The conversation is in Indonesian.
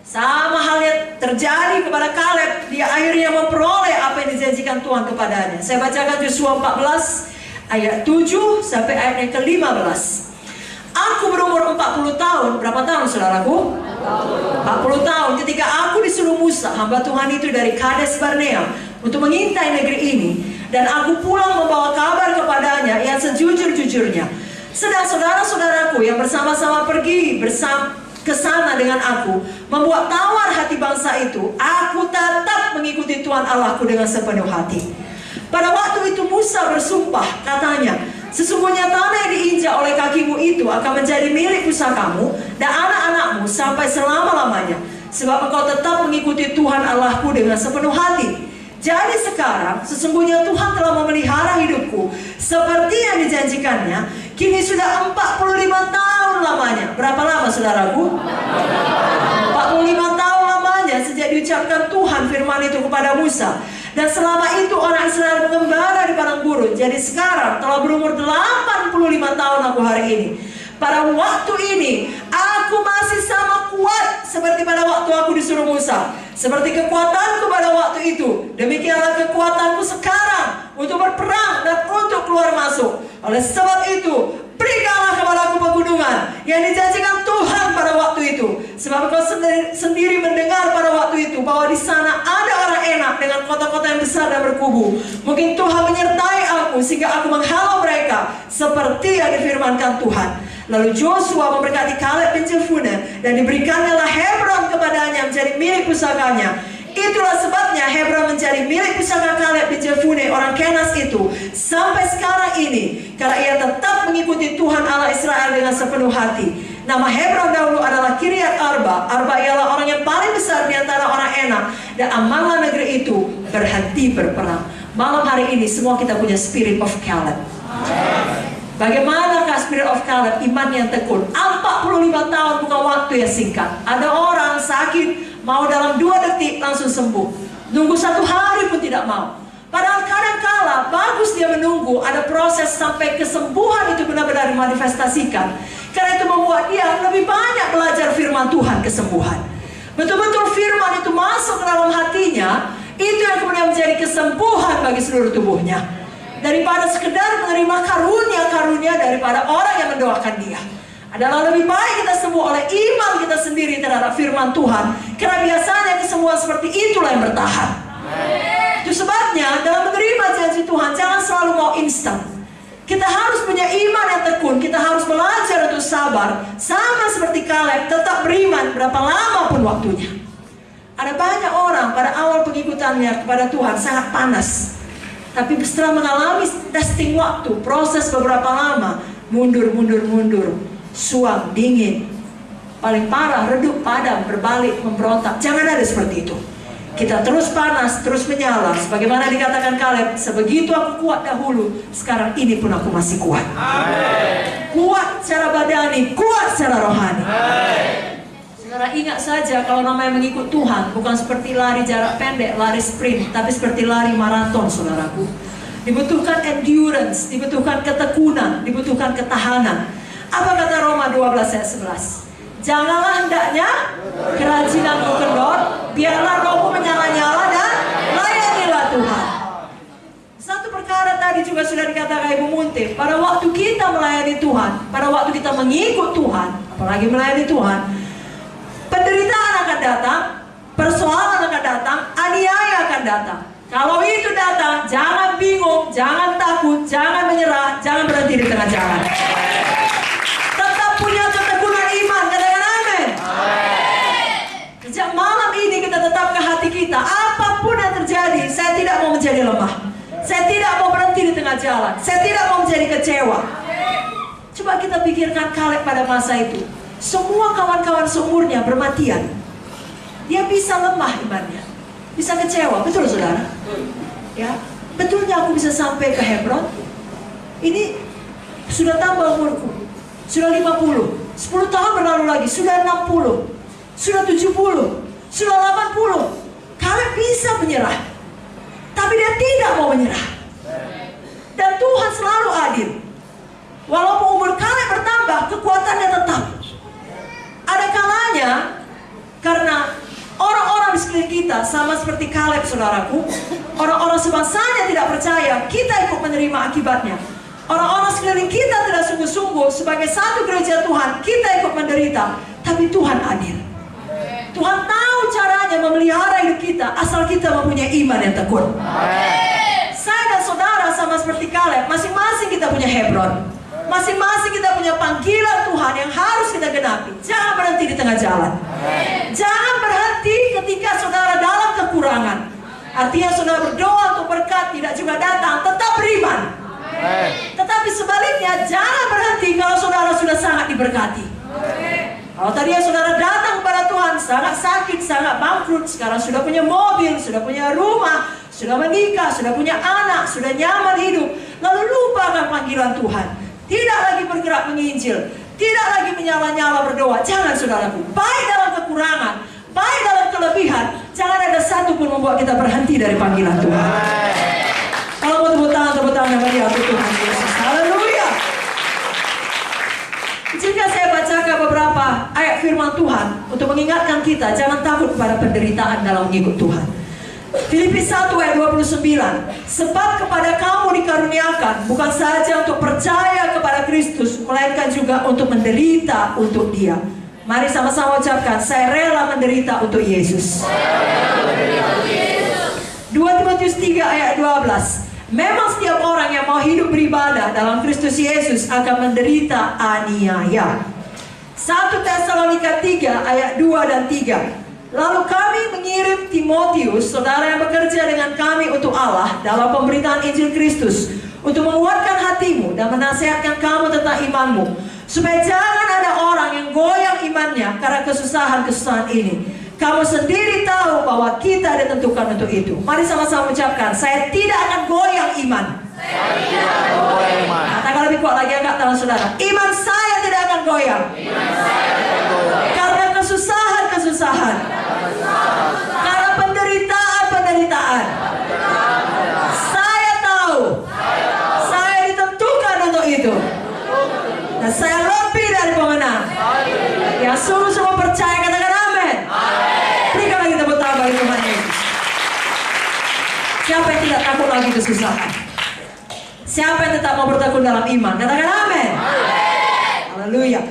Sama halnya terjadi kepada Kaleb. Dia akhirnya memperoleh apa yang dijanjikan Tuhan kepadanya. Saya bacakan Yosua 14 ayat 7 sampai ayat yang ke-15. Aku berumur 40 tahun. Berapa tahun saudaraku? 40 tahun ketika aku disuruh Musa, hamba Tuhan itu, dari Kades Barnea untuk mengintai negeri ini. Dan aku pulang membawa kabar kepadanya yang sejujur-jujurnya. Sedang saudara-saudaraku yang bersama-sama pergi ke sana dengan aku, membuat tawar hati bangsa itu, aku tetap mengikuti Tuhan Allahku dengan sepenuh hati. Pada waktu itu Musa bersumpah, katanya, sesungguhnya tanah yang diinjak oleh kakimu itu akan menjadi milik pusakamu dan anak-anakmu sampai selama-lamanya, sebab engkau tetap mengikuti Tuhan Allahku dengan sepenuh hati. Jadi sekarang sesungguhnya Tuhan telah memelihara hidupku seperti yang dijanjikannya. Kini sudah 45 tahun lamanya. Berapa lama saudaraku? 45 tahun lamanya sejak diucapkan Tuhan firman itu kepada Musa. Dan selama itu orang Israel mengembara di padang gurun. Jadi sekarang telah berumur 85 tahun aku hari ini. Pada waktu ini aku masih sama kuat seperti pada waktu aku disuruh Musa. Seperti kekuatanku pada waktu itu, demikianlah kekuatanku sekarang untuk berperang dan untuk keluar masuk. Oleh sebab itu, berikanlah kepadaku pegunungan yang dijanjikan Tuhan pada waktu itu. Sebab kau sendiri mendengar pada waktu itu bahwa di sana ada orang enak dengan kota-kota yang besar dan berkubu. Mungkin Tuhan menyertai aku sehingga aku menghalau mereka seperti yang difirmankan Tuhan. Lalu Joshua memberkati Kaleb bin Jefune dan diberikannya Hebron kepadanya menjadi milik pusakanya. Itulah sebabnya Hebron menjadi milik pusaka Kaleb bin Jefune orang Kenas itu sampai sekarang ini, karena ia tetap mengikuti Tuhan Allah Israel dengan sepenuh hati. Nama Hebron dahulu adalah Kiryat Arba. Arba ialah orang yang paling besar di antara orang enak, dan amanah negeri itu berhenti berperang. Malam hari ini semua kita punya spirit of Caleb. Bagaimanakah spirit of Caleb? Iman yang tekun. 45 tahun bukan waktu yang singkat. Ada orang sakit, mau dalam 2 detik langsung sembuh. Nunggu 1 hari pun tidak mau. Padahal kadang-kala bagus dia menunggu, ada proses sampai kesembuhan itu benar-benar dimanifestasikan. Karena itu membuat dia lebih banyak belajar firman Tuhan, kesembuhan. Betul-betul firman itu masuk ke dalam hatinya, itu yang kemudian menjadi kesembuhan bagi seluruh tubuhnya. Daripada sekedar menerima karunia-karunia daripada orang yang mendoakan dia. Adalah lebih baik kita sembuh oleh iman kita sendiri terhadap firman Tuhan. Karena biasanya kesembuhan seperti itulah yang bertahan. Itu sebabnya dalam menerima janji Tuhan, jangan selalu mau instan. Kita harus punya iman yang tekun. Kita harus belajar untuk sabar. Sama seperti Kaleb, tetap beriman berapa lama pun waktunya. Ada banyak orang pada awal pengikutannya kepada Tuhan sangat panas. Tapi setelah mengalami testing waktu, proses beberapa lama, mundur, suam, dingin, paling parah, redup, padam, berbalik, memberontak. Jangan ada seperti itu. Kita terus panas, terus menyala. Sebagaimana dikatakan Kaleb, sebegitu aku kuat dahulu, sekarang ini pun aku masih kuat. Amen. Kuat secara badani, kuat secara rohani. Amen. Sekarang ingat saja, kalau namanya mengikut Tuhan bukan seperti lari jarak pendek, lari sprint, tapi seperti lari maraton, saudaraku. Dibutuhkan endurance, dibutuhkan ketekunan, dibutuhkan ketahanan. Apa kata Roma 12 ayat 11? Janganlah hendaknya kerajinanmu kendor, biarlah rohmu menyala-nyala dan layanilah Tuhan. Satu perkara tadi juga sudah dikatakan Ibu Munti, pada waktu kita melayani Tuhan, pada waktu kita mengikut Tuhan, apalagi melayani Tuhan, penderitaan akan datang, persoalan akan datang, aniaya akan datang. Kalau itu datang, jangan bingung, jangan takut, jangan menyerah, jangan berhenti di tengah jalan. Tetap punya ketekunan iman, katakan amin. Sejak malam ini kita tetap ke hati kita, apapun yang terjadi, saya tidak mau menjadi lemah. Saya tidak mau berhenti di tengah jalan. Saya tidak mau menjadi kecewa. Coba kita pikirkan Kaleb pada masa itu. Semua kawan-kawan seumurnya bermatian. Dia bisa lemah imannya, bisa kecewa, betul saudara? Ya, betulnya aku bisa sampai ke Hebron. Ini sudah tambah umurku, sudah 50, 10 tahun berlalu lagi, sudah 60, sudah 70, sudah 80. Kaleb bisa menyerah, tapi dia tidak mau menyerah. Dan Tuhan selalu adil. Walaupun umur Kaleb bertambah, kekuatannya tetap. Ada kalanya karena saudaraku. Orang-orang sebangsanya tidak percaya, kita ikut menerima akibatnya. Orang-orang sekeliling kita tidak sungguh-sungguh. Sebagai satu gereja Tuhan, kita ikut menderita. Tapi Tuhan adil. Tuhan tahu caranya memelihara hidup kita, asal kita mempunyai iman yang tekun. Saya dan saudara sama seperti Kaleb, masing-masing kita punya Hebron. Masing-masing kita punya panggilan Tuhan yang harus kita genapi. Jangan berhenti di tengah jalan. Jangan berhenti ketika saudara dalam kekurangan. Artinya saudara berdoa untuk berkat tidak juga datang, tetap beriman. Tetapi sebaliknya, jangan berhenti kalau saudara sudah sangat diberkati. Kalau tadinya saudara datang kepada Tuhan sangat sakit, sangat bangkrut, sekarang sudah punya mobil, sudah punya rumah, sudah menikah, sudah punya anak, sudah nyaman hidup, lalu lupakan panggilan Tuhan, tidak lagi bergerak menginjil, tidak lagi menyala-nyala berdoa. Jangan saudaraku, baik dalam kekurangan, baik dalam kelebihan, jangan ada satu pun membuat kita berhenti dari panggilan Tuhan. Kalau mau tepuk tangan bagi Tuhan Yesus. Haleluya. Jika saya bacakan beberapa ayat firman Tuhan untuk mengingatkan kita, jangan takut pada penderitaan dalam mengikut Tuhan. Filipi 1 ayat 29. Sebab kepada kamu dikaruniakan bukan saja untuk percaya kepada Kristus, melainkan juga untuk menderita untuk Dia. Mari sama-sama ucapkan, saya rela menderita untuk Yesus. 2 Timotius 3 ayat 12. Memang setiap orang yang mau hidup beribadah dalam Kristus Yesus akan menderita aniaya. 1 Tesalonika 3 ayat 2 dan 3. Lalu kami mengirim Timotius, saudara yang bekerja dengan kami untuk Allah dalam pemberitaan Injil Kristus, untuk menguatkan hatimu dan menasihatkan kamu tentang imanmu, supaya jangan ada orang yang goyang imannya karena kesusahan-kesusahan ini. Kamu sendiri tahu bahwa kita ditentukan untuk itu. Mari sama-sama ucapkan, saya tidak akan goyang iman. Saya tidak akan goyang iman. Katakan lebih kuat lagi angkat tangan saudara. Iman saya tidak akan goyang. Iman saya tidak goyang. Karena kesusahan-kesusahan. Karena penderitaan-penderitaan. Saya tahu. Saya ditentukan untuk itu. Dan saya lebih dari pemenang. Yang sungguh-sungguh percaya, katakan amin. Berikan lagi tepuk tangan bagi Tuhan Yesus. Siapa yang tidak takut lagi kesusahan? Siapa yang tetap mau bertekun dalam iman? Katakan amin. Haleluya.